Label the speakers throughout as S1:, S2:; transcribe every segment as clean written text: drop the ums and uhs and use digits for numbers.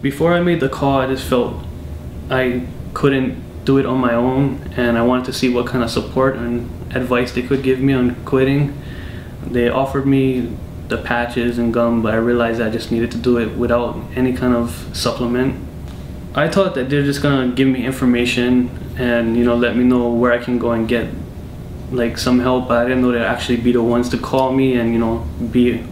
S1: Before I made the call, I just felt I couldn't do it on my own, and I wanted to see what kind of support and advice they could give me on quitting. They offered me the patches and gum, but I realized I just needed to do it without any kind of supplement. I thought that they're just gonna give me information and, you know, let me know where I can go and get like some help, but I didn't know they'd actually be the ones to call me and, you know, be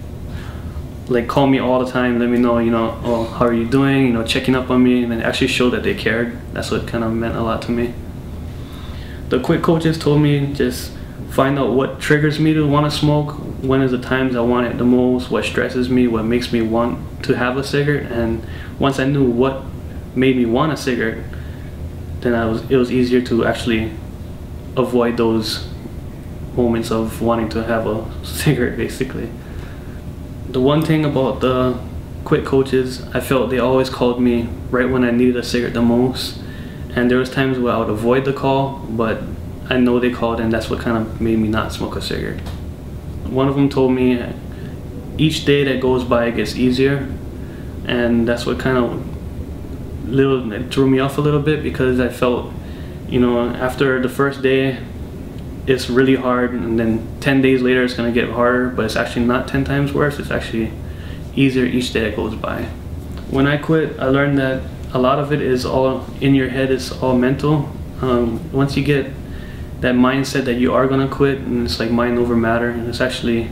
S1: like call me all the time, let me know, you know, oh, how are you doing, you know, checking up on me, and then actually show that they cared. That's what kind of meant a lot to me. The quit coaches told me just find out what triggers me to want to smoke, when is the times I want it the most, what stresses me, what makes me want to have a cigarette, and once I knew what made me want a cigarette, then it was easier to actually avoid those moments of wanting to have a cigarette, basically. The one thing about the quit coaches, I felt they always called me right when I needed a cigarette the most, and there was times where I would avoid the call, but I know they called, and that's what kind of made me not smoke a cigarette. One of them told me each day that goes by it gets easier, and that's what kind of it threw me off a little bit, because I felt, you know, after the first day it's really hard, and then 10 days later it's going to get harder, but it's actually not 10 times worse. It's actually easier each day that goes by. When I quit, I learned that a lot of it is all in your head, it's all mental. Once you get that mindset that you are going to quit, and it's like mind over matter, and it's actually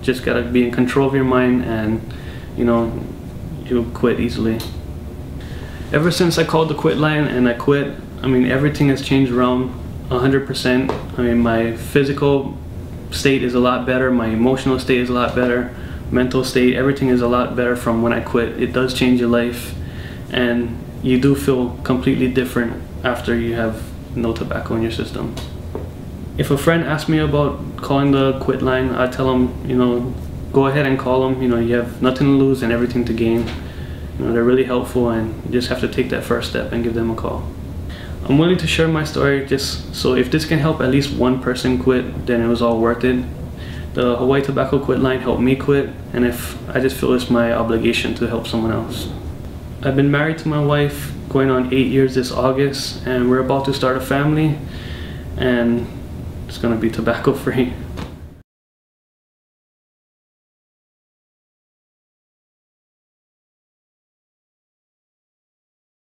S1: just got to be in control of your mind, and, you know, you'll quit easily. Ever since I called the quit line and I quit, I mean, everything has changed around 100%. I mean, my physical state is a lot better, my emotional state is a lot better, mental state, everything is a lot better from when I quit. It does change your life, and you do feel completely different after you have no tobacco in your system. If a friend asks me about calling the quit line, I tell them, you know, go ahead and call them. You know, you have nothing to lose and everything to gain. You know, they're really helpful, and you just have to take that first step and give them a call. I'm willing to share my story just so if this can help at least one person quit, then it was all worth it. The Hawaii Tobacco Quitline helped me quit, and if I just feel it's my obligation to help someone else. I've been married to my wife going on 8 years this August, and we're about to start a family, and it's gonna be tobacco free.